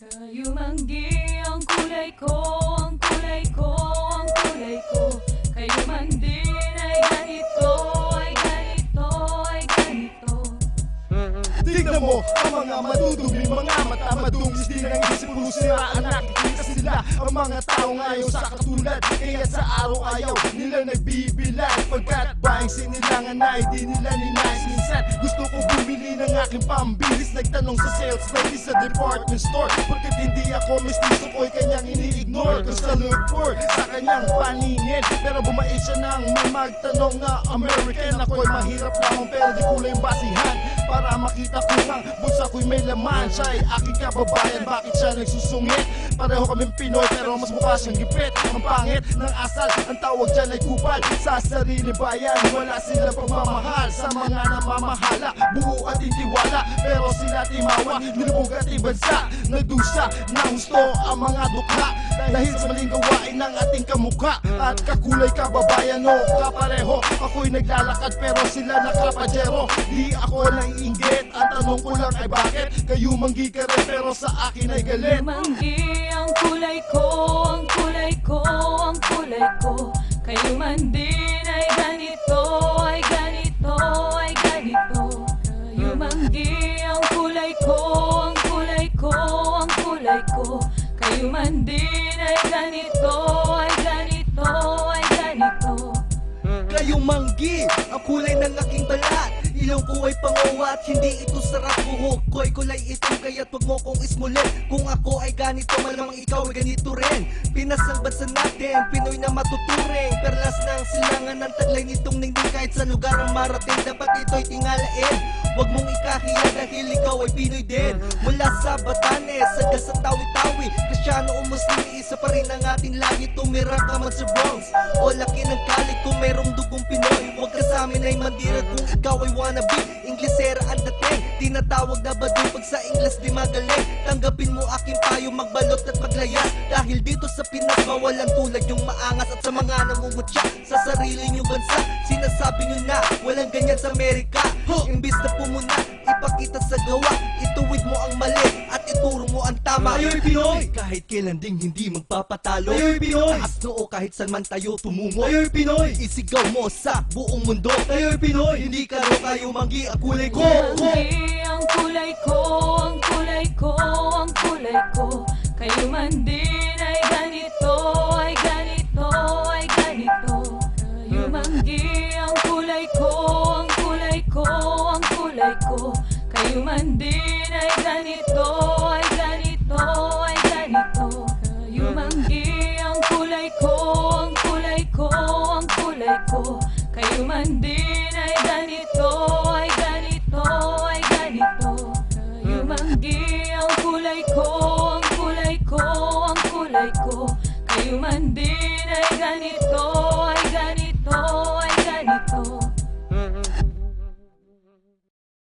Kayumanggi ang kulay ko, ang kulay ko, ang kulay ko. Kayo man din ay ganito, ay ganito, ay ganito. Tignan mo ang mga madudumi, mga mata madungis din ang isip mo siraan. Nakikita sila ang mga tao ngayon sa katulad, kaya sa araw ayaw nila nagbibilang. Pagkat buying sinilangan na hindi nila ninais. Minsan gusto ko bumili ng aking pambilis. Nagtanong sa sales lady sa department store, bakit hindi ako mestizo ko'y kanyang ini-ignore. Kung sa look for sa kanyang paningin, pero bumait siya nang may magtanong na American. Ako'y mahirap lamang pero di ko lang basihan para makita ko ang bulsa ko'y may laman. Siya'y aking kababayan, bakit siya nagsusungit? Pareho kaming Pinoy pero mas mukha siyang gipit. Ang pangit ng asal, ang tawag dyan ay kupal. Sa sarili bayan, wala silang pagmamahal. Sa mga namamahala, buo at intiwala, pero sila timawa, nilubog at ibansa. Nagdusa na husto ang mga dukha dahil sa maling gawain ng ating kamukha. At kakulay kababayan o kapareho, ako'y naglalakad pero sila nakapajero. Di ako naiinggit, ang tanong ko lang ay bakit kayo manggi ka rin pero sa akin ay galit. Kayumanggi ang kulay ko, ang kulay ko, ang kulay ko. Kayo man din ay ganito, ay ganito, ay ganito. Kayumanggi ang kulay ko, ang kulay ko, ang kulay ko. Kayo man din ay ganito, ay ganito, ay ganito. Kayumanggi ang kulay ng aking balat. Ilong ko ay panguwa at hindi ito sarap. Buhok ko'y kulay itim kaya't wag mo kong ismulit. Kung ako ay ganito, malamang ikaw ay ganito rin. Pinas ang bansa natin, Pinoy na matuturing. Perlas ng silangan ng taglay nitong ningning. Kahit sa lugar ang marating, dapat ito'y tingalain. Wag mong ikahiya dahil ikaw ay Pinoy din. Mula sa Batanes, hanggang sa Tawi-Tawi, Kristyano o Muslim, isa pa rin ang ating lagi. Tumira ka man sa Bronx o laki ng Cali, kung mayroong dugong Pinoy, wag ka sa amin ay mandira. Kung ikaw ay wannabe, Inglesera ang dating. Tinatawag na bading pag sa Ingles di magaling. Tanggapin mo aking payo, magbalot at maglayas. Dahil dito sa Pinas, mawalang tulad yung maangas. At sa mga nangungutya sa sarili nyo bansa, sinasabi nyo na walang ganyan sa Amerika. Imbis na pumuna, ipakita sa gawa, ituwid mo ang mali at ituro mo ang tama. Tayo'y Pinoy! Kahit kailan ding hindi magpapatalo. Tayo'y Pinoy! Taas noo kahit saan man tayo tumungo. Tayo'y Pinoy! Isigaw mo sa buong mundo. Tayo'y Pinoy! Hindi ka raw kayumanggi ang kulay ko. Kayumanggi ang kulay ko, ang kulay ko, ang kulay ko. Kayo man din ay ganito, ay ganito, ay ganito. Kayumanggi ang kulay ko, ang kulay ko, ang kulay ko. Kayo man din ay ganito, ay ganito, ay ganito. Kayumanggi ang kulay ko, ang kulay ko, ang kulay ko. Kayo man din ay ganito, ay ganito, ay ganito. Kayumanggi ang kulay ko, ang kulay ko, ang kulay ko. Kayo man din ay ganito, ay ganito, ay